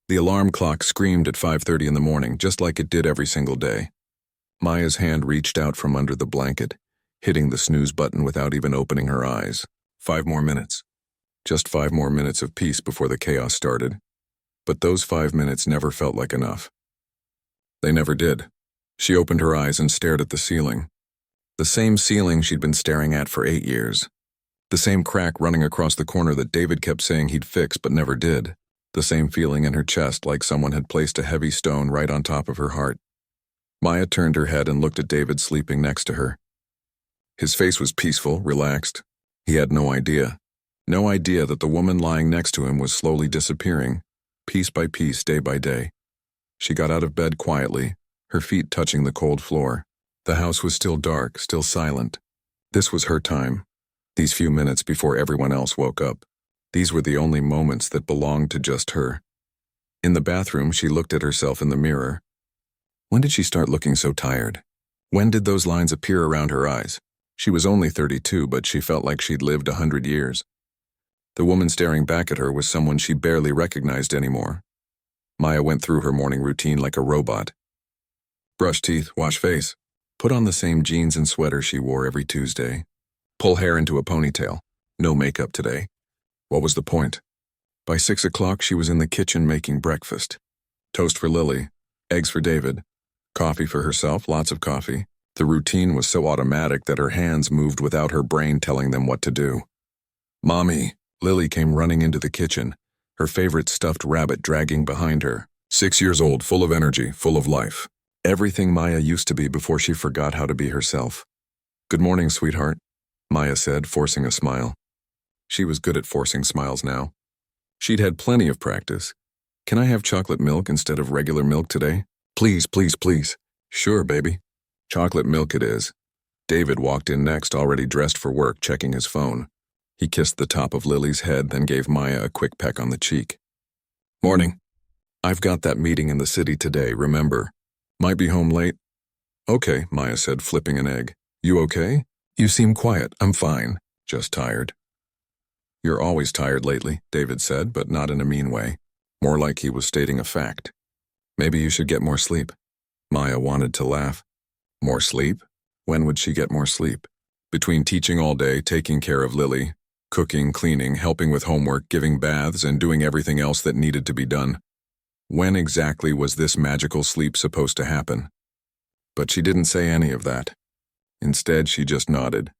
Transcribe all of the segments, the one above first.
The alarm clock screamed at 5:30 in the morning, just like it did every single day. Maya's hand reached out from under the blanket, hitting the snooze button without even opening her eyes. 5 more minutes. Just 5 more minutes of peace before the chaos started. But those 5 minutes never felt like enough. They never did. She opened her eyes and stared at the ceiling. The same ceiling she'd been staring at for 8 years. The same crack running across the corner that David kept saying he'd fix but never did. The same feeling in her chest, like someone had placed a heavy stone right on top of her heart. Maya turned her head and looked at David sleeping next to her. His face was peaceful, relaxed. He had no idea that the woman lying next to him was slowly disappearing, piece by piece, day by day. She got out of bed quietly, her feet touching the cold floor. The house was still dark, still silent. This was her time. These few minutes before everyone else woke up. These were the only moments that belonged to just her. In the bathroom, she looked at herself in the mirror. When did she start looking so tired? When did those lines appear around her eyes? She was only 32, but she felt like she'd lived 100 years. The woman staring back at her was someone she barely recognized anymore. Maya went through her morning routine like a robot. Brush teeth, wash face. Put on the same jeans and sweater she wore every Tuesday. Pull hair into a ponytail. No makeup today. What was the point? By 6 o'clock, she was in the kitchen making breakfast. Toast for Lily, eggs for David, coffee for herself, lots of coffee. The routine was so automatic that her hands moved without her brain telling them what to do. Mommy, Lily came running into the kitchen, her favorite stuffed rabbit dragging behind her. 6 years old, full of energy, full of life. Everything Maya used to be before she forgot how to be herself. Good morning, sweetheart, Maya said, forcing a smile. She was good at forcing smiles now. She'd had plenty of practice. Can I have chocolate milk instead of regular milk today? Please, please, please. Sure, baby. Chocolate milk it is. David walked in next, already dressed for work, checking his phone. He kissed the top of Lily's head, then gave Maya a quick peck on the cheek. Morning. I've got that meeting in the city today, remember? Might be home late. Okay, Maya said, flipping an egg. You okay? You seem quiet. I'm fine. Just tired. You're always tired lately, David said, but not in a mean way. More like he was stating a fact. Maybe you should get more sleep. Maya wanted to laugh. More sleep? When would she get more sleep? Between teaching all day, taking care of Lily, cooking, cleaning, helping with homework, giving baths, and doing everything else that needed to be done. When exactly was this magical sleep supposed to happen? But she didn't say any of that. Instead, she just nodded.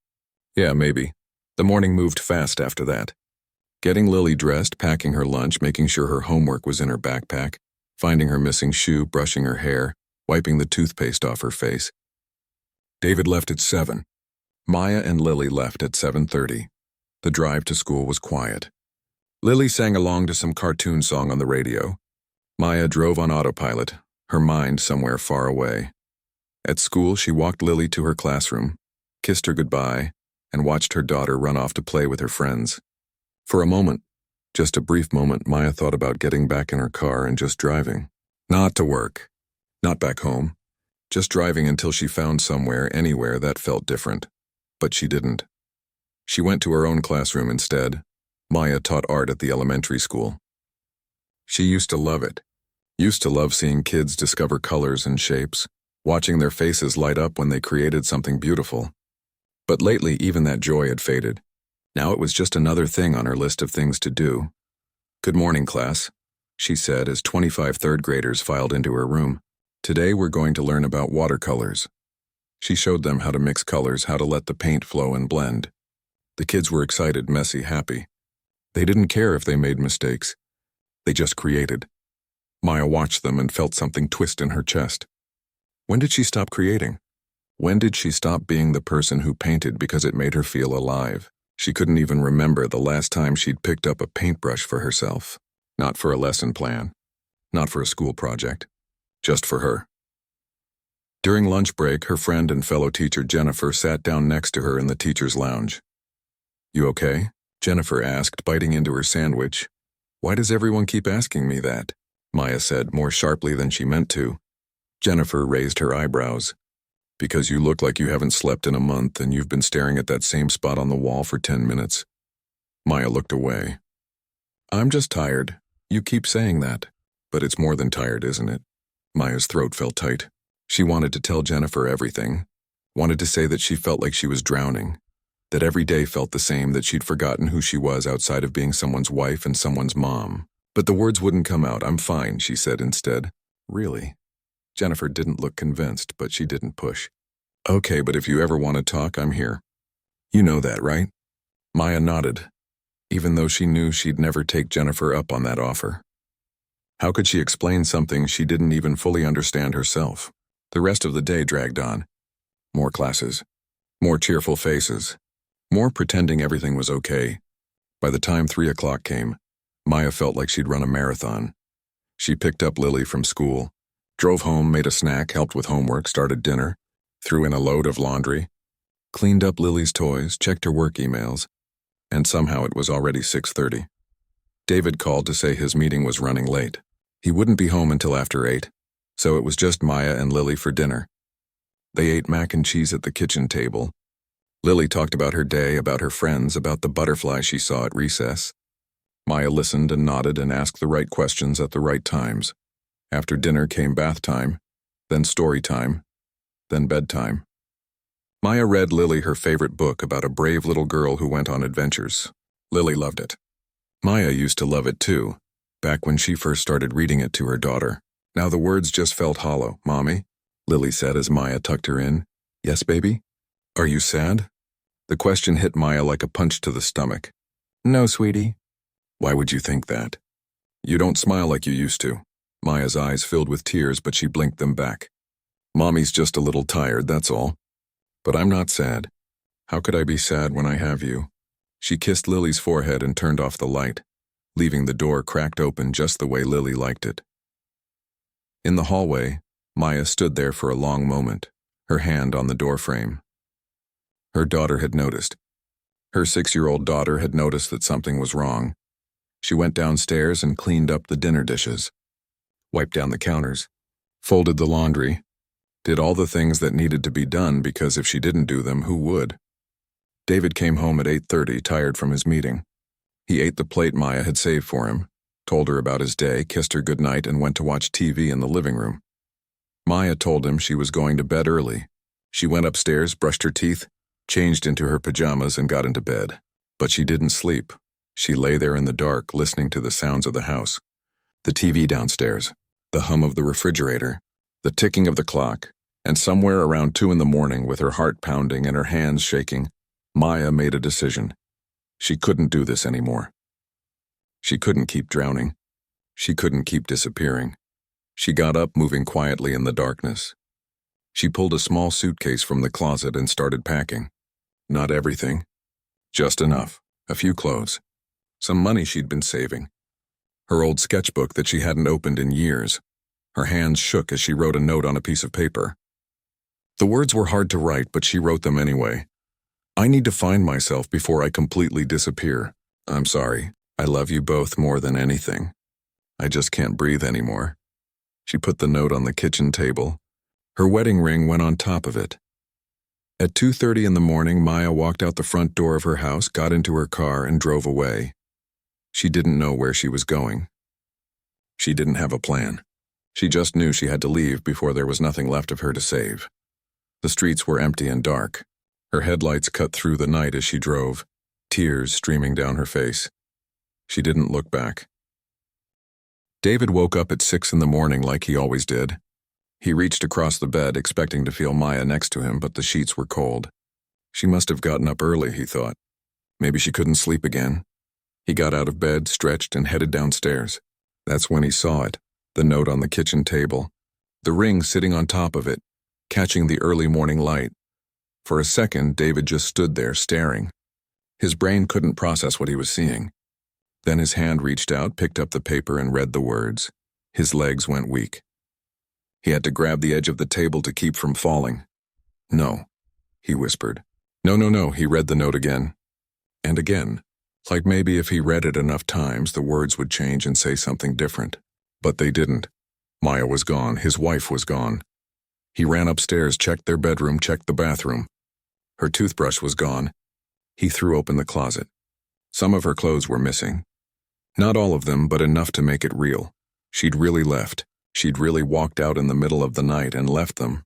Yeah, maybe. The morning moved fast after that. Getting Lily dressed, packing her lunch, making sure her homework was in her backpack, finding her missing shoe, brushing her hair, wiping the toothpaste off her face. David left at 7. Maya and Lily left at 7:30. The drive to school was quiet. Lily sang along to some cartoon song on the radio. Maya drove on autopilot, her mind somewhere far away. At school, she walked Lily to her classroom, kissed her goodbye, and watched her daughter run off to play with her friends. For a moment, just a brief moment, Maya thought about getting back in her car and just driving. Not to work, not back home, just driving until she found somewhere, anywhere that felt different. But she didn't. She went to her own classroom instead. Maya taught art at the elementary school. She used to love it. Used to love seeing kids discover colors and shapes, watching their faces light up when they created something beautiful. But lately, even that joy had faded. Now it was just another thing on her list of things to do. Good morning, class, she said as 25 third graders filed into her room. Today we're going to learn about watercolors. She showed them how to mix colors, how to let the paint flow and blend. The kids were excited, messy, happy. They didn't care if they made mistakes. They just created. Maya watched them and felt something twist in her chest. When did she stop creating? When did she stop being the person who painted because it made her feel alive? She couldn't even remember the last time she'd picked up a paintbrush for herself. Not for a lesson plan. Not for a school project. Just for her. During lunch break, her friend and fellow teacher Jennifer sat down next to her in the teacher's lounge. You okay? Jennifer asked, biting into her sandwich. Why does everyone keep asking me that? Maya said, more sharply than she meant to. Jennifer raised her eyebrows. Because you look like you haven't slept in a month and you've been staring at that same spot on the wall for 10 minutes. Maya looked away. I'm just tired. You keep saying that. but it's more than tired, isn't it? Maya's throat felt tight. She wanted to tell Jennifer everything. Wanted to say that she felt like she was drowning. That every day felt the same, that she'd forgotten who she was outside of being someone's wife and someone's mom. But the words wouldn't come out. "I'm fine," she said instead. "Really?" Jennifer didn't look convinced, but she didn't push. "Okay, but if you ever want to talk, I'm here. You know that, right?" Maya nodded, even though she knew she'd never take Jennifer up on that offer. How could she explain something she didn't even fully understand herself? The rest of the day dragged on. More classes. More cheerful faces. More pretending everything was okay. By the time 3 o'clock came, Maya felt like she'd run a marathon. She picked up Lily from school, drove home, made a snack, helped with homework, started dinner, threw in a load of laundry, cleaned up Lily's toys, checked her work emails, and somehow it was already 6:30. David called to say his meeting was running late. He wouldn't be home until after 8, so it was just Maya and Lily for dinner. They ate mac and cheese at the kitchen table. Lily talked about her day, about her friends, about the butterfly she saw at recess. Maya listened and nodded and asked the right questions at the right times. After dinner came bath time, then story time, then bedtime. Maya read Lily her favorite book about a brave little girl who went on adventures. Lily loved it. Maya used to love it too, back when she first started reading it to her daughter. Now the words just felt hollow. "Mommy?" Lily said as Maya tucked her in. "Yes, baby? Are you sad?" The question hit Maya like a punch to the stomach. "No, sweetie." "Why would you think that? You don't smile like you used to." Maya's eyes filled with tears, but she blinked them back. "Mommy's just a little tired, that's all. But I'm not sad. How could I be sad when I have you?" She kissed Lily's forehead and turned off the light, leaving the door cracked open just the way Lily liked it. In the hallway, Maya stood there for a long moment, her hand on the doorframe. Her daughter had noticed. Her 6-year-old daughter had noticed that something was wrong. She went downstairs and cleaned up the dinner dishes, wiped down the counters, folded the laundry, did all the things that needed to be done because if she didn't do them, who would? David came home at 8:30, tired from his meeting. He ate the plate Maya had saved for him, told her about his day, kissed her goodnight, and went to watch TV in the living room. Maya told him she was going to bed early. She went upstairs, brushed her teeth, changed into her pajamas, and got into bed. But she didn't sleep. She lay there in the dark, listening to the sounds of the house. The TV downstairs, the hum of the refrigerator, the ticking of the clock, and somewhere around 2 in the morning, with her heart pounding and her hands shaking, Maya made a decision. She couldn't do this anymore. She couldn't keep drowning. She couldn't keep disappearing. She got up, moving quietly in the darkness. She pulled a small suitcase from the closet and started packing. Not everything. Just enough. A few clothes. Some money she'd been saving. Her old sketchbook that she hadn't opened in years. Her hands shook as she wrote a note on a piece of paper. The words were hard to write, but she wrote them anyway. "I need to find myself before I completely disappear. I'm sorry. I love you both more than anything. I just can't breathe anymore." She put the note on the kitchen table. Her wedding ring went on top of it. At 2:30 in the morning, Maya walked out the front door of her house, got into her car, and drove away. She didn't know where she was going. She didn't have a plan. She just knew she had to leave before there was nothing left of her to save. The streets were empty and dark. Her headlights cut through the night as she drove, tears streaming down her face. She didn't look back. David woke up at 6 in the morning like he always did. He reached across the bed, expecting to feel Maya next to him, but the sheets were cold. She must have gotten up early, he thought. Maybe she couldn't sleep again. He got out of bed, stretched, and headed downstairs. That's when he saw it, the note on the kitchen table, the ring sitting on top of it, catching the early morning light. For a second, David just stood there, staring. His brain couldn't process what he was seeing. Then his hand reached out, picked up the paper, and read the words. His legs went weak. He had to grab the edge of the table to keep from falling. "No," he whispered. "No, no, no," he read the note again. And again. Like maybe if he read it enough times, the words would change and say something different. But they didn't. Maya was gone. His wife was gone. He ran upstairs, checked their bedroom, checked the bathroom. Her toothbrush was gone. He threw open the closet. Some of her clothes were missing. Not all of them, but enough to make it real. She'd really left. She'd really walked out in the middle of the night and left them.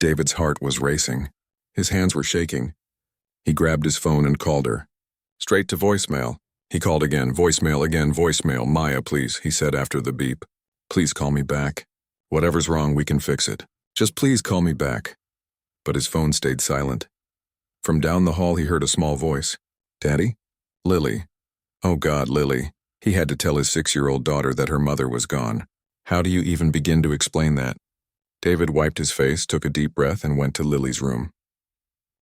David's heart was racing. His hands were shaking. He grabbed his phone and called her. Straight to voicemail. He called again, voicemail. Maya, please, he said after the beep. Please call me back. Whatever's wrong, we can fix it. Just please call me back. But his phone stayed silent. From down the hall, he heard a small voice. Daddy? Lily. Oh God, Lily. He had to tell his 6-year-old daughter that her mother was gone. How do you even begin to explain that? David wiped his face, took a deep breath, and went to Lily's room.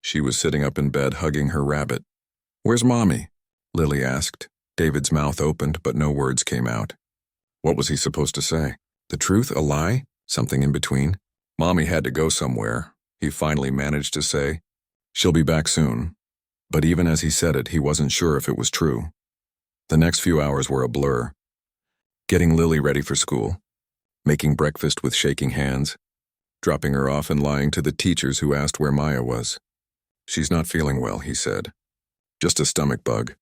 She was sitting up in bed, hugging her rabbit. Where's Mommy? Lily asked. David's mouth opened, but no words came out. What was he supposed to say? The truth, a lie, something in between? Mommy had to go somewhere, he finally managed to say. She'll be back soon. But even as he said it, he wasn't sure if it was true. The next few hours were a blur. Getting Lily ready for school, making breakfast with shaking hands, dropping her off and lying to the teachers who asked where Maya was. She's not feeling well, he said. Just a stomach bug.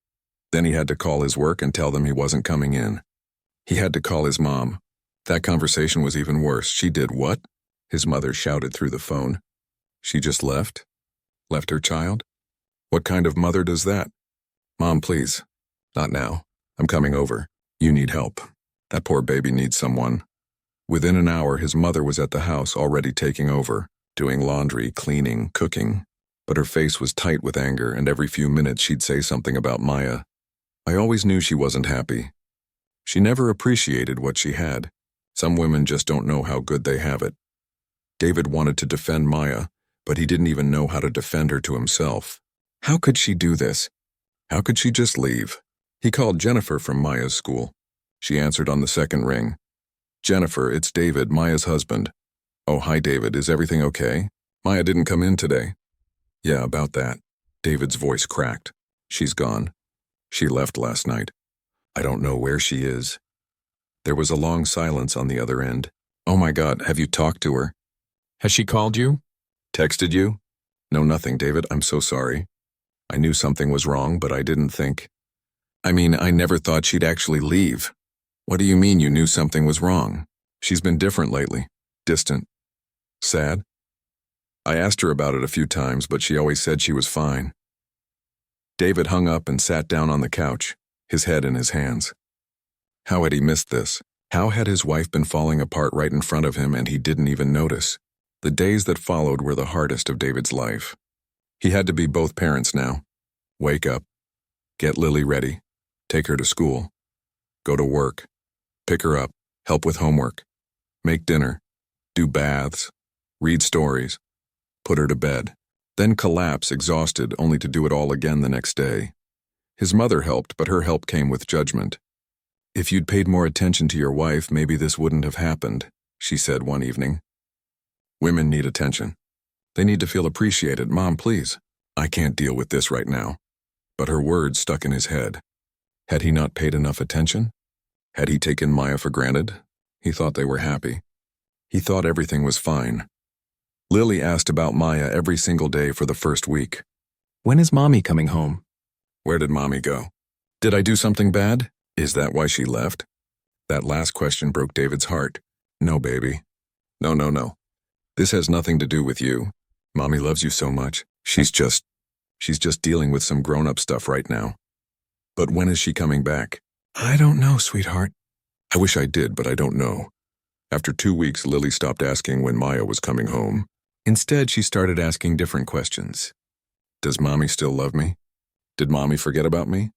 Then he had to call his work and tell them he wasn't coming in. He had to call his mom. That conversation was even worse. She did what? His mother shouted through the phone. She just left? Left her child? What kind of mother does that? Mom, please. Not now. I'm coming over. You need help. That poor baby needs someone. Within an hour, his mother was at the house, already taking over, doing laundry, cleaning, cooking. But her face was tight with anger, and every few minutes she'd say something about Maya. I always knew she wasn't happy. She never appreciated what she had. Some women just don't know how good they have it. David wanted to defend Maya, but he didn't even know how to defend her to himself. How could she do this? How could she just leave? He called Jennifer from Maya's school. She answered on the second ring. Jennifer, it's David, Maya's husband. Oh, hi David, is everything okay? Maya didn't come in today. Yeah, about that. David's voice cracked. She's gone. She left last night. I don't know where she is. There was a long silence on the other end. Oh my God, have you talked to her? Has she called you? Texted you? No, nothing, David, I'm so sorry. I knew something was wrong, but I didn't think. I never thought she'd actually leave. What do you mean you knew something was wrong? She's been different lately. Distant. Sad? I asked her about it a few times, but she always said she was fine. David hung up and sat down on the couch, his head in his hands. How had he missed this? How had his wife been falling apart right in front of him and he didn't even notice? The days that followed were the hardest of David's life. He had to be both parents now. Wake up, get Lily ready, take her to school, go to work, pick her up, help with homework, make dinner, do baths, read stories, put her to bed, then collapse exhausted only to do it all again the next day. His mother helped, but her help came with judgment. If you'd paid more attention to your wife, maybe this wouldn't have happened, she said one evening. Women need attention. They need to feel appreciated. Mom, please. I can't deal with this right now. But her words stuck in his head. Had he not paid enough attention? Had he taken Maya for granted? He thought they were happy. He thought everything was fine. Lily asked about Maya every single day for the first week. When is Mommy coming home? Where did Mommy go? Did I do something bad? Is that why she left? That last question broke David's heart. No, baby. No. This has nothing to do with you. Mommy loves you so much. She's just dealing with some grown-up stuff right now. But when is she coming back? I don't know, sweetheart. I wish I did, but I don't know. After 2 weeks, Lily stopped asking when Maya was coming home. Instead, she started asking different questions. Does Mommy still love me? Did Mommy forget about me?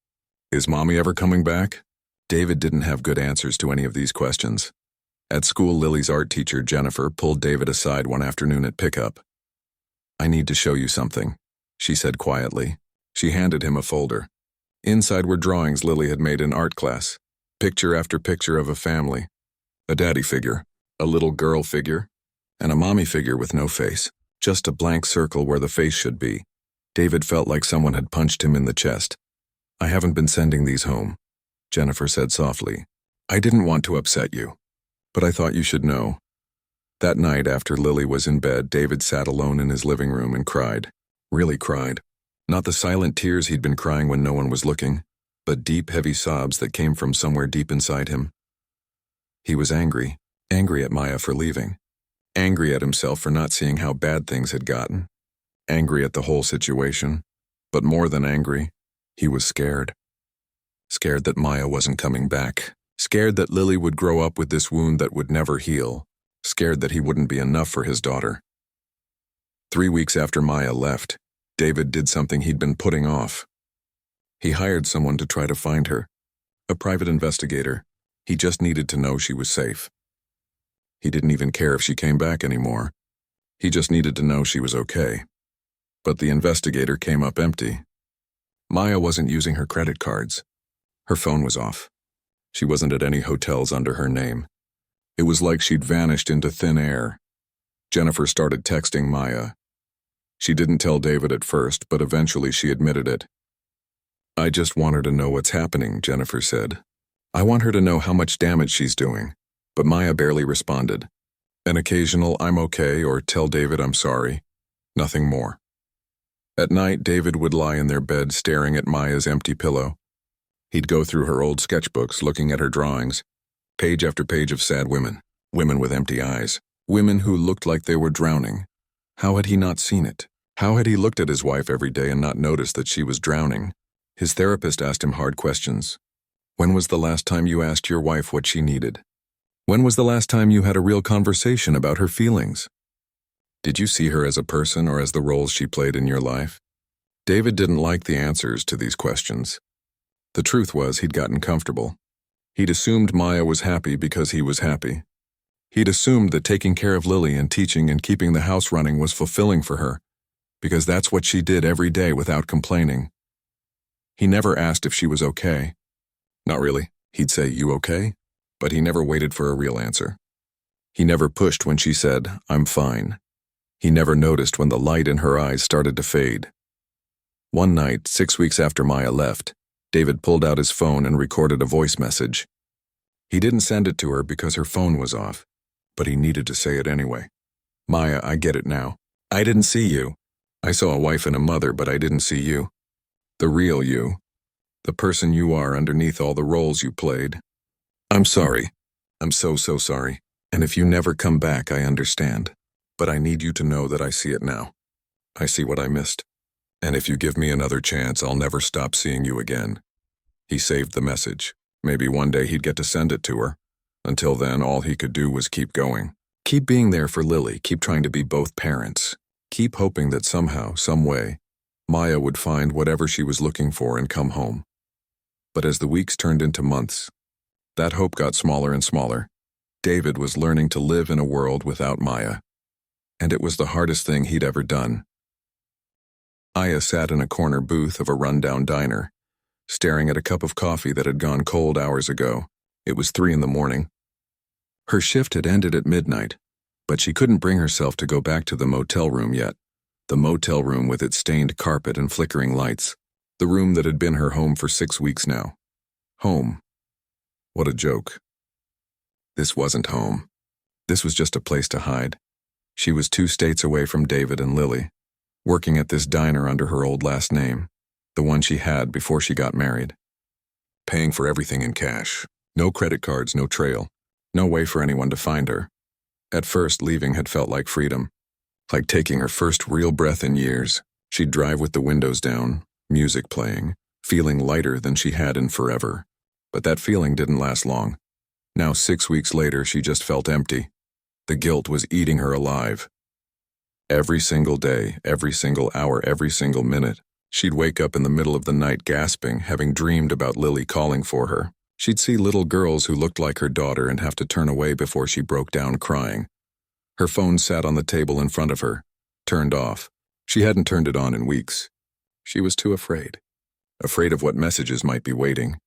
Is Mommy ever coming back? David didn't have good answers to any of these questions. At school, Lily's art teacher, Jennifer, pulled David aside one afternoon at pickup. I need to show you something, she said quietly. She handed him a folder. Inside were drawings Lily had made in art class, picture after picture of a family. A daddy figure, a little girl figure, and a mommy figure with no face, just a blank circle where the face should be. David felt like someone had punched him in the chest. I haven't been sending these home, Jennifer said softly. I didn't want to upset you, but I thought you should know. That night after Lily was in bed, David sat alone in his living room and cried. Really cried. Not the silent tears he'd been crying when no one was looking, but deep, heavy sobs that came from somewhere deep inside him. He was angry, angry at Maya for leaving, angry at himself for not seeing how bad things had gotten, angry at the whole situation, but more than angry, he was scared. Scared that Maya wasn't coming back, scared that Lily would grow up with this wound that would never heal, scared that he wouldn't be enough for his daughter. 3 weeks after Maya left, David did something he'd been putting off. He hired someone to try to find her, a private investigator. He just needed to know she was safe. He didn't even care if she came back anymore. He just needed to know she was okay. But the investigator came up empty. Maya wasn't using her credit cards. Her phone was off. She wasn't at any hotels under her name. It was like she'd vanished into thin air. Jennifer started texting Maya. She didn't tell David at first, but eventually she admitted it. "I just want her to know what's happening," Jennifer said. "I want her to know how much damage she's doing." But Maya barely responded. An occasional "I'm okay" or "tell David I'm sorry." Nothing more. At night, David would lie in their bed staring at Maya's empty pillow. He'd go through her old sketchbooks, looking at her drawings, page after page of sad women, women with empty eyes, women who looked like they were drowning. How had he not seen it? How had he looked at his wife every day and not noticed that she was drowning? His therapist asked him hard questions. When was the last time you asked your wife what she needed? When was the last time you had a real conversation about her feelings? Did you see her as a person or as the roles she played in your life? David didn't like the answers to these questions. The truth was he'd gotten comfortable. He'd assumed Maya was happy because he was happy. He'd assumed that taking care of Lily and teaching and keeping the house running was fulfilling for her, because that's what she did every day without complaining. He never asked if she was okay. Not really. He'd say, "You okay?" But he never waited for a real answer. He never pushed when she said, "I'm fine." He never noticed when the light in her eyes started to fade. One night, 6 weeks after Maya left, David pulled out his phone and recorded a voice message. He didn't send it to her because her phone was off, but he needed to say it anyway. "Maya, I get it now. I didn't see you. I saw a wife and a mother, but I didn't see you. The real you. The person you are underneath all the roles you played. I'm sorry. I'm so sorry. And if you never come back, I understand. But I need you to know that I see it now. I see what I missed. And if you give me another chance, I'll never stop seeing you again." He saved the message. Maybe one day he'd get to send it to her. Until then, all he could do was keep going. Keep being there for Lily, keep trying to be both parents. Keep hoping that somehow, some way, Maya would find whatever she was looking for and come home. But as the weeks turned into months, that hope got smaller and smaller. David was learning to live in a world without Maya. And it was the hardest thing he'd ever done. Maya sat in a corner booth of a rundown diner, staring at a cup of coffee that had gone cold hours ago. It was 3 a.m. Her shift had ended at midnight, but she couldn't bring herself to go back to the motel room yet. The motel room with its stained carpet and flickering lights. The room that had been her home for 6 weeks now. Home. What a joke. This wasn't home. This was just a place to hide. She was 2 states away from David and Lily, working at this diner under her old last name, the one she had before she got married. Paying for everything in cash. No credit cards, no trail. No way for anyone to find her. At first, leaving had felt like freedom. Like taking her first real breath in years. She'd drive with the windows down, music playing, feeling lighter than she had in forever. But that feeling didn't last long. Now 6 weeks later, she just felt empty. The guilt was eating her alive. Every single day, every single hour, every single minute, she'd wake up in the middle of the night gasping, having dreamed about Lily calling for her. She'd see little girls who looked like her daughter and have to turn away before she broke down crying. Her phone sat on the table in front of her, turned off. She hadn't turned it on in weeks. She was too afraid. Afraid of what messages might be waiting.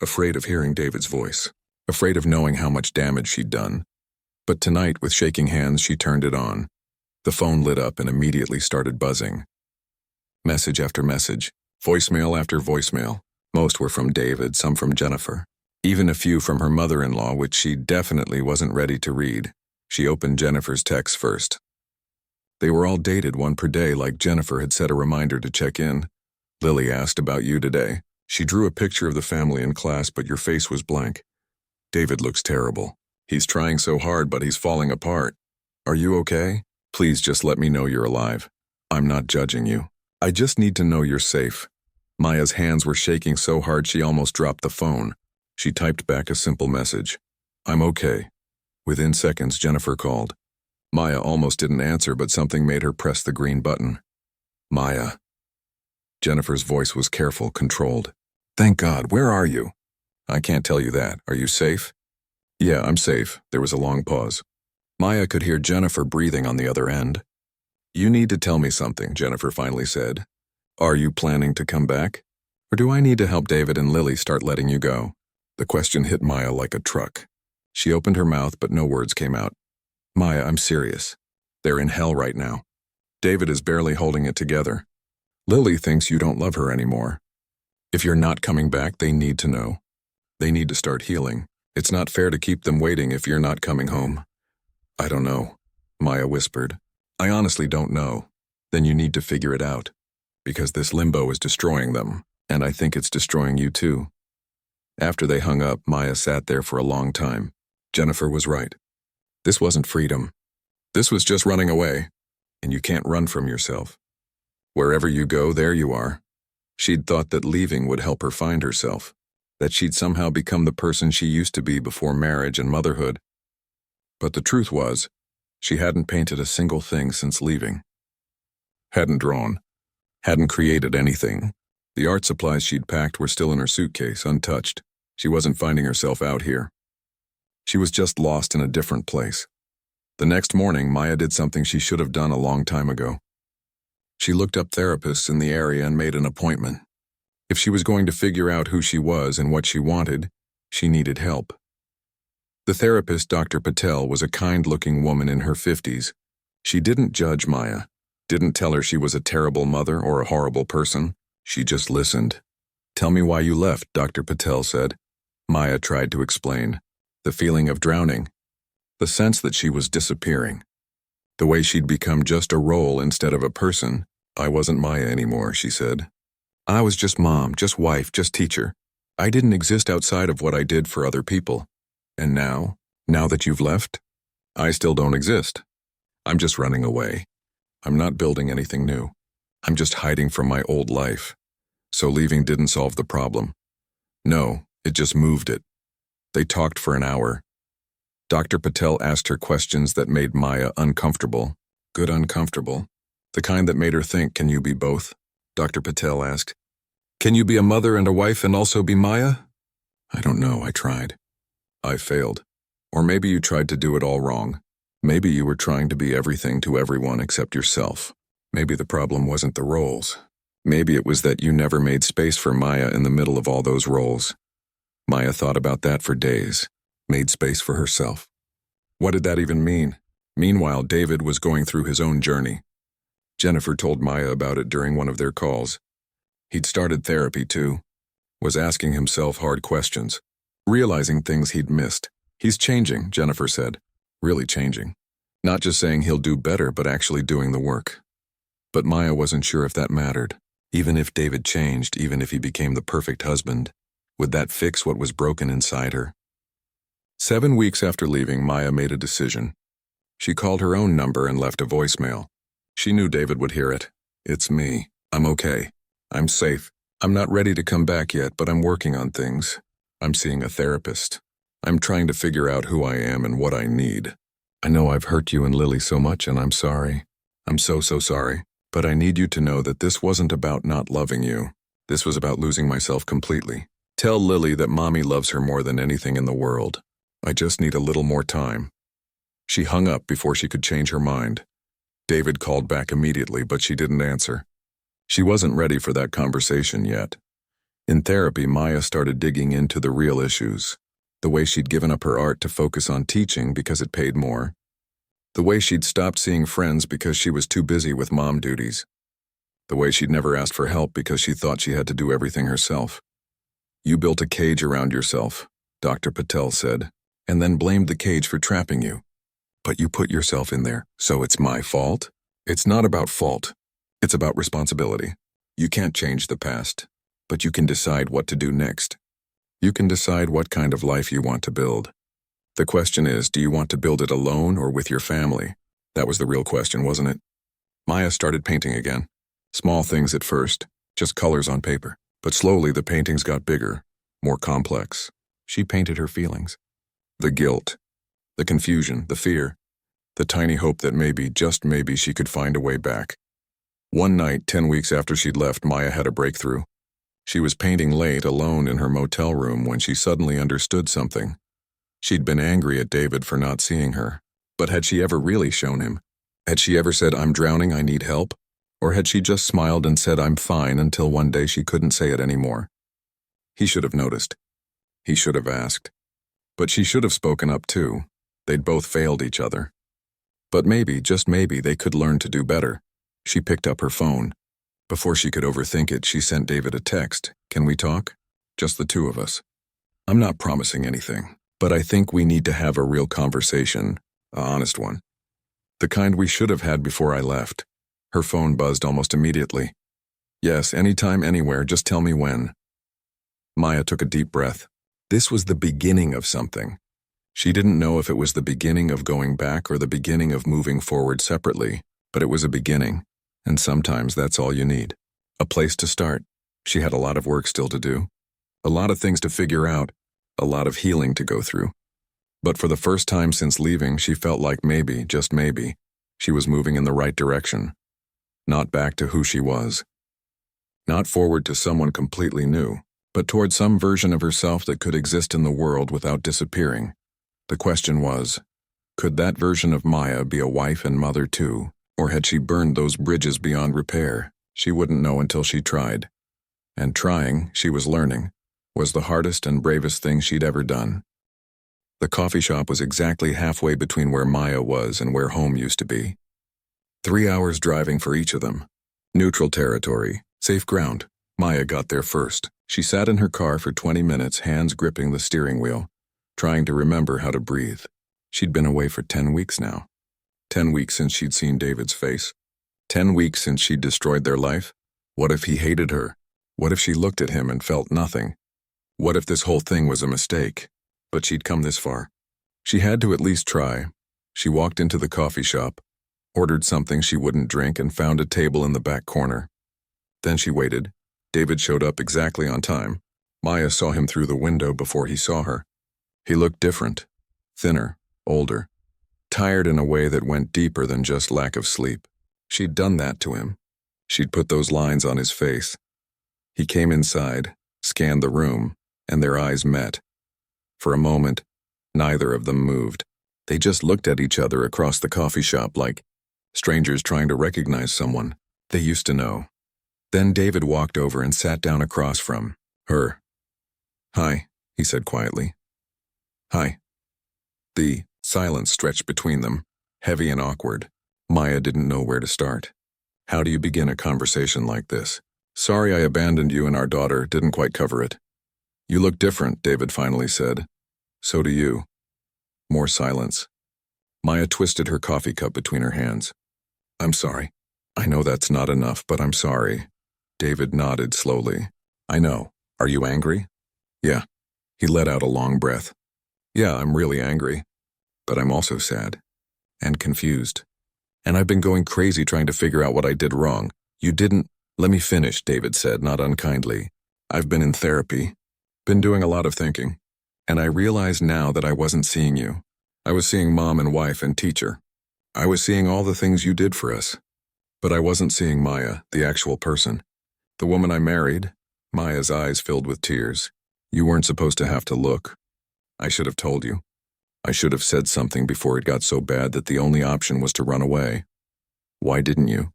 Afraid of hearing David's voice. Afraid of knowing how much damage she'd done. But tonight, with shaking hands, she turned it on. The phone lit up and immediately started buzzing. Message after message, voicemail after voicemail. Most were from David, some from Jennifer. Even a few from her mother-in-law, which she definitely wasn't ready to read. She opened Jennifer's texts first. They were all dated, one per day, like Jennifer had set a reminder to check in. "Lily asked about you today. She drew a picture of the family in class, but your face was blank. David looks terrible. He's trying so hard, but he's falling apart. Are you okay? Please just let me know you're alive. I'm not judging you. I just need to know you're safe. Maya's hands were shaking so hard she almost dropped the phone. She typed back a simple message. I'm okay. Within seconds, Jennifer called. Maya almost didn't answer, but something made her press the green button. Maya. Jennifer's voice was careful, controlled. Thank God, where are you? I can't tell you that. Are you safe? Yeah, I'm safe. There was a long pause. Maya could hear Jennifer breathing on the other end. You need to tell me something, Jennifer finally said. Are you planning to come back? Or do I need to help David and Lily start letting you go? The question hit Maya like a truck. She opened her mouth, but no words came out. Maya, I'm serious. They're in hell right now. David is barely holding it together. Lily thinks you don't love her anymore. If you're not coming back, they need to know. They need to start healing. It's not fair to keep them waiting if you're not coming home. I don't know, Maya whispered. I honestly don't know. Then you need to figure it out. Because this limbo is destroying them, and I think it's destroying you too. After they hung up, Maya sat there for a long time. Jennifer was right. This wasn't freedom. This was just running away, and you can't run from yourself. Wherever you go, there you are. She'd thought that leaving would help her find herself, that she'd somehow become the person she used to be before marriage and motherhood. But the truth was, she hadn't painted a single thing since leaving. Hadn't drawn. Hadn't created anything. The art supplies she'd packed were still in her suitcase, untouched. She wasn't finding herself out here. She was just lost in a different place. The next morning, Maya did something she should have done a long time ago. She looked up therapists in the area and made an appointment. If she was going to figure out who she was and what she wanted, she needed help. The therapist, Dr. Patel, was a kind-looking woman in her 50s. She didn't judge Maya, didn't tell her she was a terrible mother or a horrible person. She just listened. Tell me why you left, Dr. Patel said. Maya tried to explain. The feeling of drowning. The sense that she was disappearing. The way she'd become just a role instead of a person. I wasn't Maya anymore, she said. I was just mom, just wife, just teacher. I didn't exist outside of what I did for other people. And now that you've left, I still don't exist. I'm just running away. I'm not building anything new. I'm just hiding from my old life. So leaving didn't solve the problem. No, it just moved it. They talked for an hour. Dr. Patel asked her questions that made Maya uncomfortable. Good uncomfortable. The kind that made her think, can you be both? Dr. Patel asked. Can you be a mother and a wife and also be Maya? I don't know, I tried. I failed. Or maybe you tried to do it all wrong. Maybe you were trying to be everything to everyone except yourself. Maybe the problem wasn't the roles. Maybe it was that you never made space for Maya in the middle of all those roles. Maya thought about that for days. Made space for herself. What did that even mean? Meanwhile, David was going through his own journey. Jennifer told Maya about it during one of their calls. He'd started therapy too. Was asking himself hard questions. Realizing things he'd missed. He's changing, Jennifer said. Really changing. Not just saying he'll do better, but actually doing the work. But Maya wasn't sure if that mattered. Even if David changed, even if he became the perfect husband, would that fix what was broken inside her? 7 weeks after leaving, Maya made a decision. She called her own number and left a voicemail. She knew David would hear it. It's me. I'm okay. I'm safe. I'm not ready to come back yet, but I'm working on things. I'm seeing a therapist. I'm trying to figure out who I am and what I need. I know I've hurt you and Lily so much, and I'm sorry. I'm so sorry. But I need you to know that this wasn't about not loving you. This was about losing myself completely. Tell Lily that Mommy loves her more than anything in the world. I just need a little more time. She hung up before she could change her mind. David called back immediately, but she didn't answer. She wasn't ready for that conversation yet. In therapy, Maya started digging into the real issues. The way she'd given up her art to focus on teaching because it paid more. The way she'd stopped seeing friends because she was too busy with mom duties. The way she'd never asked for help because she thought she had to do everything herself. You built a cage around yourself, Dr. Patel said, and then blamed the cage for trapping you. But you put yourself in there, so it's my fault? It's not about fault. It's about responsibility. You can't change the past, but you can decide what to do next. You can decide what kind of life you want to build. The question is, do you want to build it alone or with your family? That was the real question, wasn't it? Maya started painting again. Small things at first, just colors on paper. But slowly the paintings got bigger, more complex. She painted her feelings. The guilt, the confusion, the fear, the tiny hope that maybe, just maybe, she could find a way back. One night, 10 weeks after she'd left, Maya had a breakthrough. She was painting late, alone in her motel room, when she suddenly understood something. She'd been angry at David for not seeing her. But had she ever really shown him? Had she ever said, "I'm drowning, I need help"? Or had she just smiled and said, "I'm fine," until one day she couldn't say it anymore? He should have noticed. He should have asked. But she should have spoken up too. They'd both failed each other. But maybe, just maybe, they could learn to do better. She picked up her phone. Before she could overthink it, she sent David a text. "Can we talk? Just the two of us. I'm not promising anything, but I think we need to have a real conversation, an honest one. The kind we should have had before I left." Her phone buzzed almost immediately. "Yes, anytime, anywhere, just tell me when." Maya took a deep breath. This was the beginning of something. She didn't know if it was the beginning of going back or the beginning of moving forward separately, but it was a beginning, and sometimes that's all you need. A place to start. She had a lot of work still to do, a lot of things to figure out, a lot of healing to go through. But for the first time since leaving, she felt like maybe, just maybe, she was moving in the right direction. Not back to who she was. Not forward to someone completely new, but toward some version of herself that could exist in the world without disappearing. The question was, could that version of Maya be a wife and mother too, or had she burned those bridges beyond repair? She wouldn't know until she tried. And trying, she was learning, was the hardest and bravest thing she'd ever done. The coffee shop was exactly halfway between where Maya was and where home used to be. 3 hours driving for each of them. Neutral territory, safe ground. Maya got there first. She sat in her car for 20 minutes, hands gripping the steering wheel, trying to remember how to breathe. She'd been away for 10 weeks now. 10 weeks since she'd seen David's face. 10 weeks since she'd destroyed their life. What if he hated her? What if she looked at him and felt nothing? What if this whole thing was a mistake? But she'd come this far. She had to at least try. She walked into the coffee shop, ordered something she wouldn't drink, and found a table in the back corner. Then she waited. David showed up exactly on time. Maya saw him through the window before he saw her. He looked different, thinner, older, tired in a way that went deeper than just lack of sleep. She'd done that to him. She'd put those lines on his face. He came inside, scanned the room, and their eyes met. For a moment, neither of them moved. They just looked at each other across the coffee shop like strangers trying to recognize someone they used to know. Then David walked over and sat down across from her. "Hi," he said quietly. "Hi." The silence stretched between them, heavy and awkward. Maya didn't know where to start. How do you begin a conversation like this? "Sorry I abandoned you and our daughter, didn't quite cover it." "You look different," David finally said. "So do you." More silence. Maya twisted her coffee cup between her hands. "I'm sorry. I know that's not enough, but I'm sorry." David nodded slowly. "I know. Are you angry?" "Yeah." He let out a long breath. "Yeah, I'm really angry. But I'm also sad. And confused. And I've been going crazy trying to figure out what I did wrong." "You didn't—" "Let me finish," David said, not unkindly. "I've been in therapy. Been doing a lot of thinking. And I realize now that I wasn't seeing you. I was seeing mom and wife and teacher. I was seeing all the things you did for us. But I wasn't seeing Maya, the actual person. The woman I married." Maya's eyes filled with tears. "You weren't supposed to have to look. I should have told you. I should have said something before it got so bad that the only option was to run away." "Why didn't you?"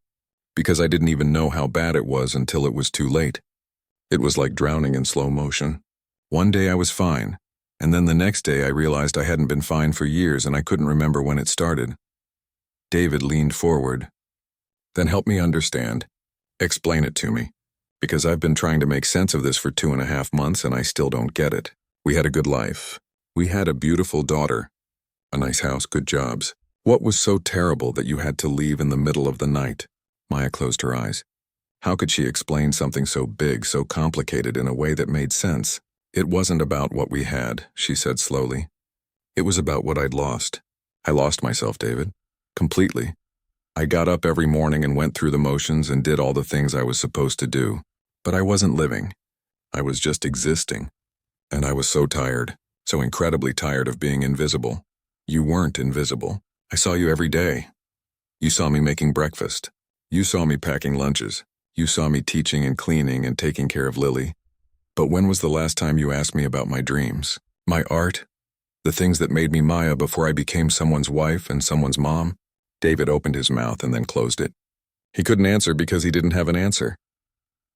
"Because I didn't even know how bad it was until it was too late. It was like drowning in slow motion. One day I was fine, and then the next day I realized I hadn't been fine for years and I couldn't remember when it started." David leaned forward. "Then help me understand. Explain it to me. Because I've been trying to make sense of this for 2.5 months and I still don't get it. We had a good life. We had a beautiful daughter. A nice house, good jobs. What was so terrible that you had to leave in the middle of the night?" Maya closed her eyes. How could she explain something so big, so complicated in a way that made sense? "It wasn't about what we had," she said slowly. It was about what I'd lost. I lost myself, David. Completely. I got up every morning and went through the motions and did all the things I was supposed to do. But I wasn't living. I was just existing. And I was so tired, so incredibly tired of being invisible. You weren't invisible. I saw you every day. You saw me making breakfast. You saw me packing lunches. You saw me teaching and cleaning and taking care of Lily. But when was the last time you asked me about my dreams? My art? The things that made me Maya before I became someone's wife and someone's mom? David opened his mouth and then closed it. He couldn't answer because he didn't have an answer.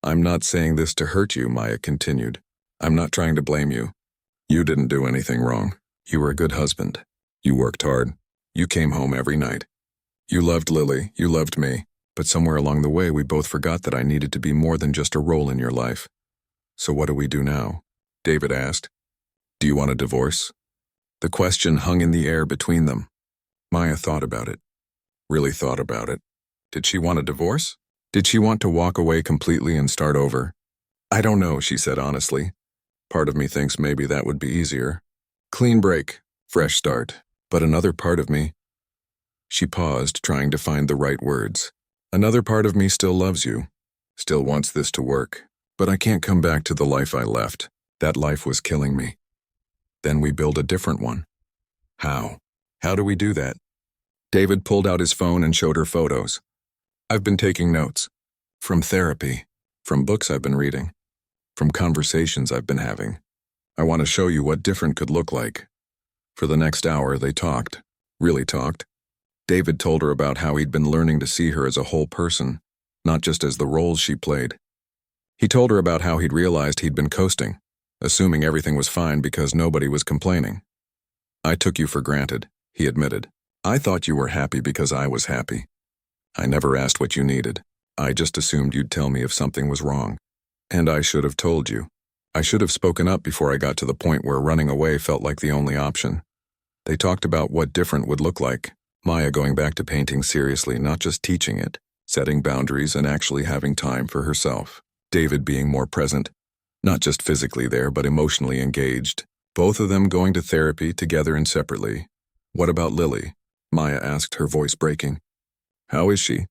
I'm not saying this to hurt you, Maya continued. I'm not trying to blame you. You didn't do anything wrong. You were a good husband. You worked hard. You came home every night. You loved Lily. You loved me. But somewhere along the way, we both forgot that I needed to be more than just a role in your life. So what do we do now? David asked. Do you want a divorce? The question hung in the air between them. Maya thought about it. Really thought about it. Did she want a divorce? Did she want to walk away completely and start over? I don't know, she said honestly. Part of me thinks maybe that would be easier. Clean break, fresh start. But another part of me... She paused, trying to find the right words. Another part of me still loves you, still wants this to work. But I can't come back to the life I left. That life was killing me. Then we build a different one. How? How do we do that? David pulled out his phone and showed her photos. I've been taking notes. From therapy. From books I've been reading. From conversations I've been having. I want to show you what different could look like. For the next hour, they talked. Really talked. David told her about how he'd been learning to see her as a whole person, not just as the roles she played. He told her about how he'd realized he'd been coasting, assuming everything was fine because nobody was complaining. I took you for granted, he admitted. I thought you were happy because I was happy. I never asked what you needed. I just assumed you'd tell me if something was wrong. And I should have told you. I should have spoken up before I got to the point where running away felt like the only option. They talked about what different would look like. Maya going back to painting seriously, not just teaching it, setting boundaries and actually having time for herself. David being more present, not just physically there, but emotionally engaged. Both of them going to therapy together and separately. What about Lily? Maya asked, her voice breaking. How is she?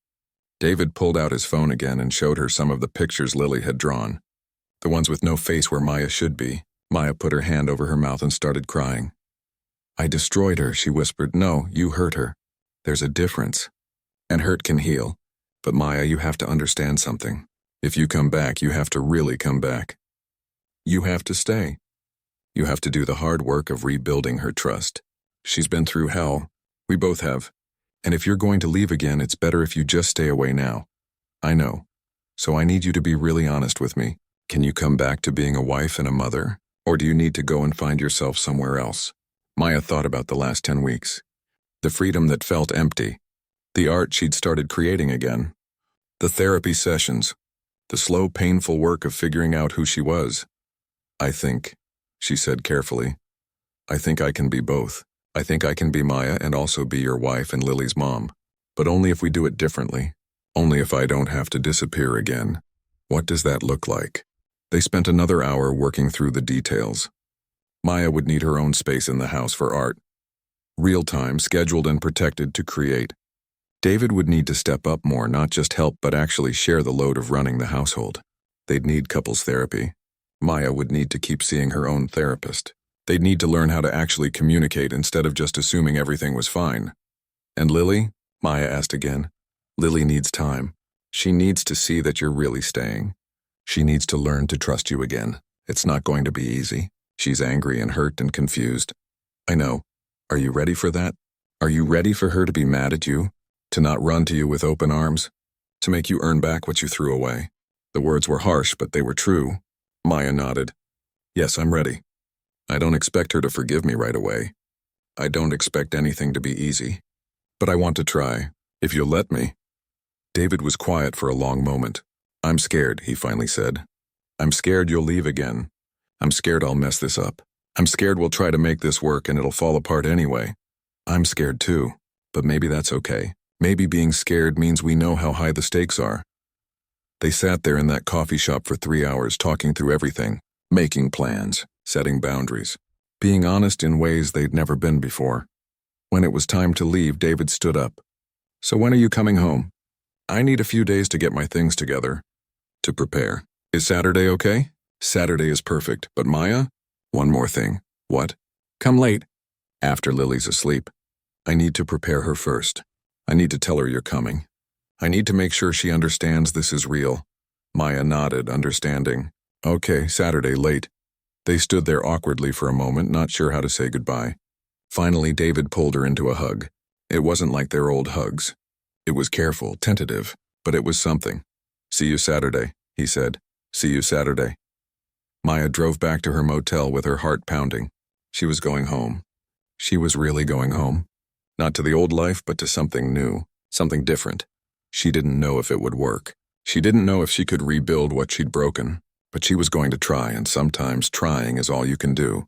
David pulled out his phone again and showed her some of the pictures Lily had drawn. The ones with no face where Maya should be. Maya put her hand over her mouth and started crying. I destroyed her, she whispered. No, you hurt her. There's a difference. And hurt can heal. But Maya, you have to understand something. If you come back, you have to really come back. You have to stay. You have to do the hard work of rebuilding her trust. She's been through hell. We both have. And if you're going to leave again, it's better if you just stay away now. I know. So I need you to be really honest with me. Can you come back to being a wife and a mother? Or do you need to go and find yourself somewhere else? Maya thought about the last 10 weeks. The freedom that felt empty. The art she'd started creating again. The therapy sessions. The slow, painful work of figuring out who she was. I think, she said carefully, I think I can be both. I think I can be Maya and also be your wife and Lily's mom. But only if we do it differently. Only if I don't have to disappear again. What does that look like? They spent another hour working through the details. Maya would need her own space in the house for art. Real time, scheduled and protected to create. David would need to step up more, not just help but actually share the load of running the household. They'd need couples therapy. Maya would need to keep seeing her own therapist. They'd need to learn how to actually communicate instead of just assuming everything was fine. And Lily? Maya asked again. Lily needs time. She needs to see that you're really staying. She needs to learn to trust you again. It's not going to be easy. She's angry and hurt and confused. I know. Are you ready for that? Are you ready for her to be mad at you? To not run to you with open arms? To make you earn back what you threw away? The words were harsh, but they were true. Maya nodded. Yes, I'm ready. I don't expect her to forgive me right away. I don't expect anything to be easy. But I want to try, if you'll let me. David was quiet for a long moment. I'm scared, he finally said. I'm scared you'll leave again. I'm scared I'll mess this up. I'm scared we'll try to make this work and it'll fall apart anyway. I'm scared too, but maybe that's okay. Maybe being scared means we know how high the stakes are. They sat there in that coffee shop for 3 hours talking through everything, making plans, setting boundaries. being honest in ways they'd never been before. When it was time to leave, David stood up. "So when are you coming home?" "I need a few days to get my things together. To prepare. Is Saturday okay?" "Saturday is perfect, but Maya?" "One more thing." "What?" "Come late. After Lily's asleep. I need to prepare her first. I need to tell her you're coming. I need to make sure she understands this is real." Maya nodded, understanding. "Okay, Saturday, late." They stood there awkwardly for a moment, not sure how to say goodbye. Finally, David pulled her into a hug. It wasn't like their old hugs. It was careful, tentative, but it was something. "See you Saturday," he said. "See you Saturday." Maya drove back to her motel with her heart pounding. She was going home. She was really going home. Not to the old life, but to something new, something different. She didn't know if it would work. She didn't know if she could rebuild what she'd broken, but she was going to try, and sometimes trying is all you can do.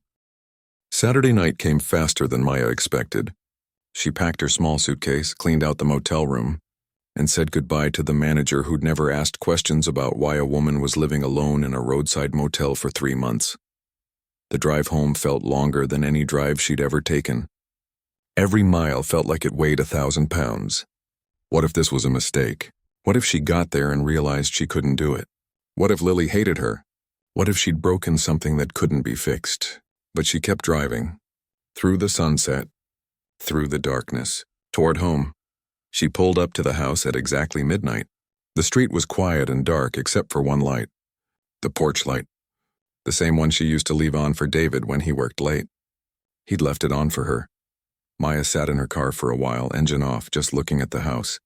Saturday night came faster than Maya expected. She packed her small suitcase, cleaned out the motel room, and said goodbye to the manager who'd never asked questions about why a woman was living alone in a roadside motel for 3 months. The drive home felt longer than any drive she'd ever taken. Every mile felt like it weighed 1,000 pounds. What if this was a mistake? What if she got there and realized she couldn't do it? What if Lily hated her? What if she'd broken something that couldn't be fixed? But she kept driving. Through the sunset. Through the darkness. Toward home. She pulled up to the house at exactly midnight. The street was quiet and dark except for one light. The porch light. The same one she used to leave on for David when he worked late. He'd left it on for her. Maya sat in her car for a while, engine off, just looking at the house.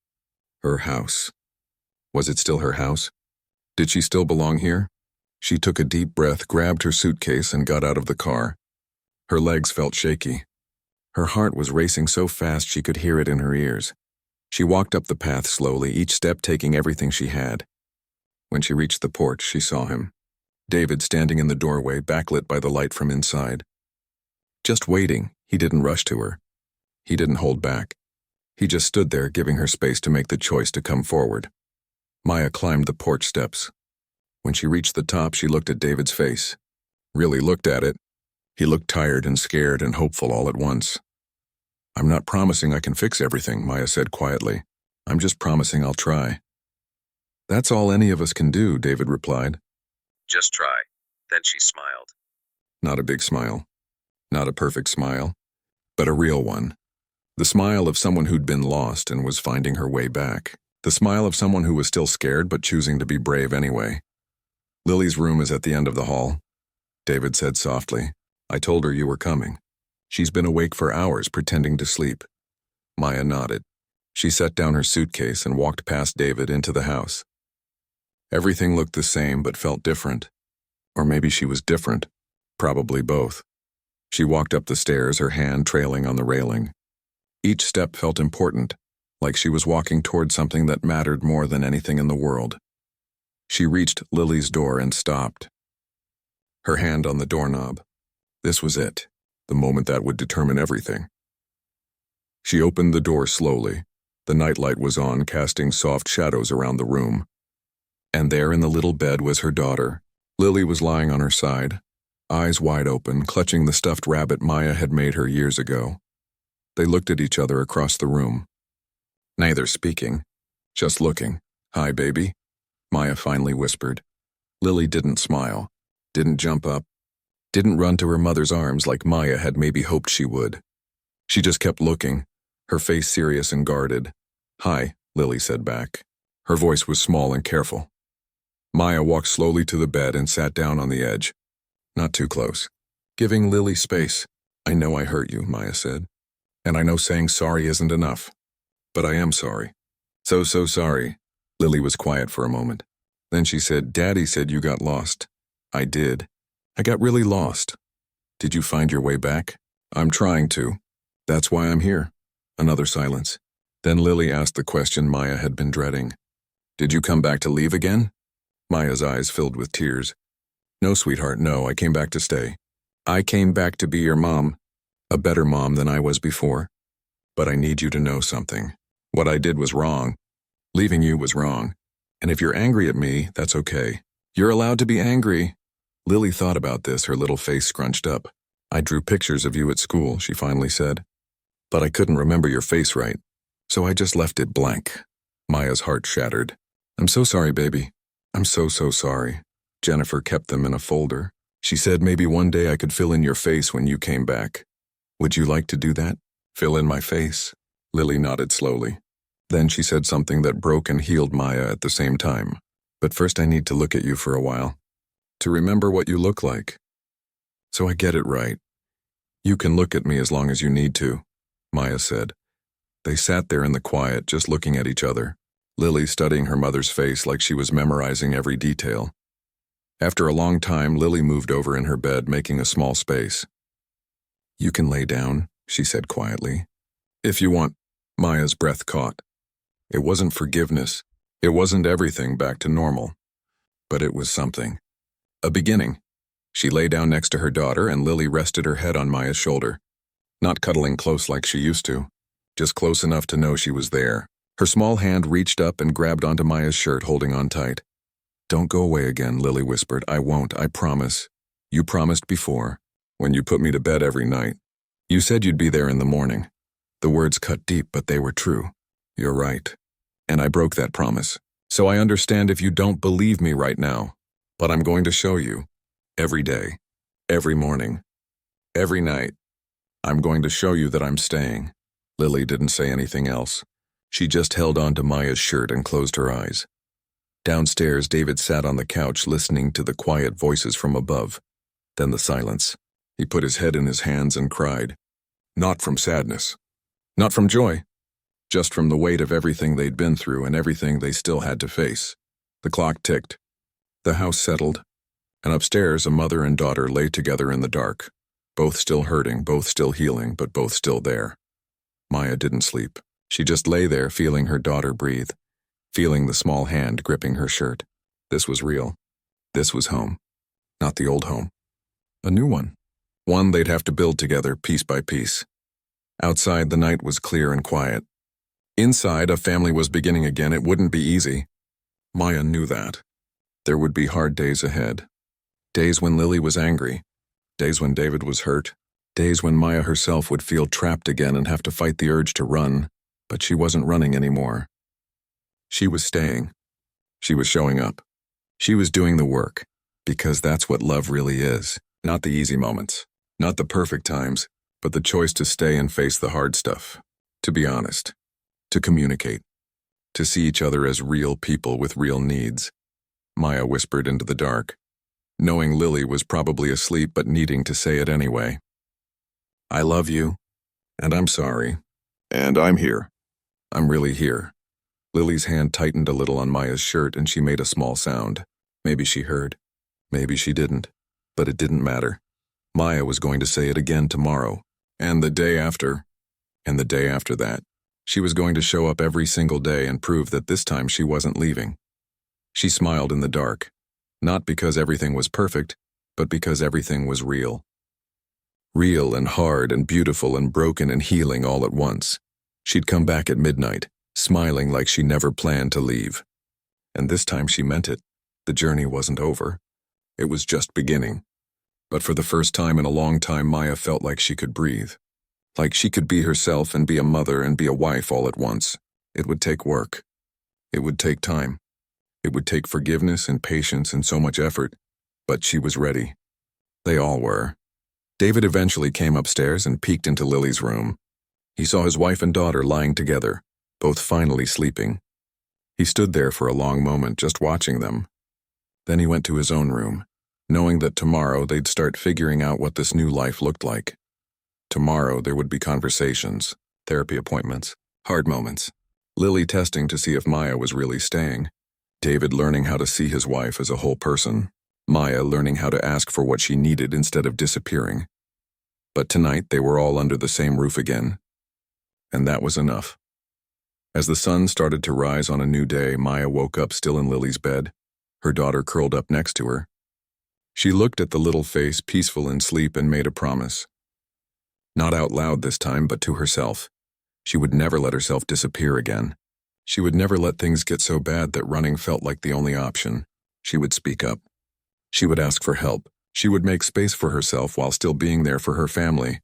Her house. Was it still her house? Did she still belong here? She took a deep breath, grabbed her suitcase, and got out of the car. Her legs felt shaky. Her heart was racing so fast she could hear it in her ears. She walked up the path slowly, each step taking everything she had. When she reached the porch, she saw him. David standing in the doorway, backlit by the light from inside. Just waiting, he didn't rush to her. He didn't hold back. He just stood there, giving her space to make the choice to come forward. Maya climbed the porch steps. When she reached the top, she looked at David's face. Really looked at it. He looked tired and scared and hopeful all at once. "I'm not promising I can fix everything," Maya said quietly. "I'm just promising I'll try." "That's all any of us can do," David replied. "Just try." Then she smiled. Not a big smile. Not a perfect smile. But a real one. The smile of someone who'd been lost and was finding her way back. The smile of someone who was still scared but choosing to be brave anyway. "Lily's room is at the end of the hall," David said softly. "I told her you were coming. She's been awake for hours pretending to sleep." Maya nodded. She set down her suitcase and walked past David into the house. Everything looked the same but felt different. Or maybe she was different. Probably both. She walked up the stairs, her hand trailing on the railing. Each step felt important, like she was walking toward something that mattered more than anything in the world. She reached Lily's door and stopped. Her hand on the doorknob. This was it, the moment that would determine everything. She opened the door slowly. The nightlight was on, casting soft shadows around the room. And there in the little bed was her daughter. Lily was lying on her side, eyes wide open, clutching the stuffed rabbit Maya had made her years ago. They looked at each other across the room. Neither speaking, just looking. "Hi, baby," Maya finally whispered. Lily didn't smile, didn't jump up, didn't run to her mother's arms like Maya had maybe hoped she would. She just kept looking, her face serious and guarded. "Hi," Lily said back. Her voice was small and careful. Maya walked slowly to the bed and sat down on the edge. Not too close. Giving Lily space. "I know I hurt you," Maya said. "And I know saying sorry isn't enough. But I am sorry. So sorry." Lily was quiet for a moment. Then she said, "Daddy said you got lost." "I did. I got really lost." "Did you find your way back?" "I'm trying to. That's why I'm here." Another silence. Then Lily asked the question Maya had been dreading. "Did you come back to leave again?" Maya's eyes filled with tears. "No, sweetheart, no, I came back to stay. I came back to be your mom. A better mom than I was before. But I need you to know something. What I did was wrong. Leaving you was wrong. And if you're angry at me, that's okay. You're allowed to be angry." Lily thought about this, her little face scrunched up. I drew pictures of you at school, she finally said. But I couldn't remember your face right, so I just left it blank. Maya's heart shattered. I'm so sorry, baby. I'm so sorry. Jennifer kept them in a folder. She said maybe one day I could fill in your face when you came back. Would you like to do that? Fill in my face? Lily nodded slowly. Then she said something that broke and healed Maya at the same time. But first I need to look at you for a while. To remember what you look like. So I get it right. You can look at me as long as you need to, Maya said. They sat there in the quiet, just looking at each other, Lily studying her mother's face like she was memorizing every detail. After a long time, Lily moved over in her bed, making a small space. You can lay down, she said quietly. If you want. Maya's breath caught. It wasn't forgiveness. It wasn't everything back to normal. But it was something. A beginning. She lay down next to her daughter and Lily rested her head on Maya's shoulder. Not cuddling close like she used to. Just close enough to know she was there. Her small hand reached up and grabbed onto Maya's shirt, holding on tight. Don't go away again, Lily whispered. I won't, I promise. You promised before, when you put me to bed every night. You said you'd be there in the morning. The words cut deep, but they were true. You're right. And I broke that promise. So I understand if you don't believe me right now. But I'm going to show you. Every day. Every morning. Every night. I'm going to show you that I'm staying. Lily didn't say anything else. She just held on to Maya's shirt and closed her eyes. Downstairs, David sat on the couch listening to the quiet voices from above. Then the silence. He put his head in his hands and cried. Not from sadness. Not from joy. Just from the weight of everything they'd been through and everything they still had to face. The clock ticked. The house settled. And upstairs, a mother and daughter lay together in the dark. Both still hurting, both still healing, but both still there. Maya didn't sleep. She just lay there feeling her daughter breathe. Feeling the small hand gripping her shirt. This was real. This was home. Not the old home. A new one. One they'd have to build together, piece by piece. Outside, the night was clear and quiet. Inside, a family was beginning again. It wouldn't be easy. Maya knew that. There would be hard days ahead. Days when Lily was angry. Days when David was hurt. Days when Maya herself would feel trapped again and have to fight the urge to run. But she wasn't running anymore. She was staying. She was showing up. She was doing the work. Because that's what love really is. Not the easy moments. Not the perfect times. But the choice to stay and face the hard stuff. To be honest. To communicate. To see each other as real people with real needs. Maya whispered into the dark, knowing Lily was probably asleep but needing to say it anyway. I love you. And I'm sorry. And I'm here. I'm really here. Lily's hand tightened a little on Maya's shirt and she made a small sound. Maybe she heard. Maybe she didn't. But it didn't matter. Maya was going to say it again tomorrow. And the day after. And the day after that. She was going to show up every single day and prove that this time she wasn't leaving. She smiled in the dark. Not because everything was perfect, but because everything was real. Real and hard and beautiful and broken and healing all at once. She'd come back at midnight, smiling like she never planned to leave. And this time she meant it. The journey wasn't over. It was just beginning. But for the first time in a long time, Maya felt like she could breathe. Like she could be herself and be a mother and be a wife all at once. It would take work. It would take time. It would take forgiveness and patience and so much effort. But she was ready. They all were. David eventually came upstairs and peeked into Lily's room. He saw his wife and daughter lying together, both finally sleeping. He stood there for a long moment just watching them. Then he went to his own room, knowing that tomorrow they'd start figuring out what this new life looked like. Tomorrow there would be conversations, therapy appointments, hard moments. Lily testing to see if Maya was really staying. David learning how to see his wife as a whole person. Maya learning how to ask for what she needed instead of disappearing. But tonight they were all under the same roof again. And that was enough. As the sun started to rise on a new day, Maya woke up still in Lily's bed, her daughter curled up next to her. She looked at the little face peaceful in sleep and made a promise. Not out loud this time, but to herself. She would never let herself disappear again. She would never let things get so bad that running felt like the only option. She would speak up. She would ask for help. She would make space for herself while still being there for her family.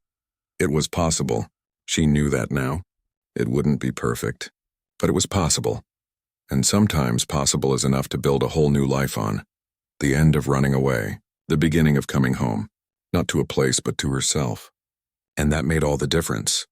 It was possible. She knew that now. It wouldn't be perfect, but it was possible. And sometimes possible is enough to build a whole new life on. The end of running away, the beginning of coming home, not to a place but to herself. And that made all the difference.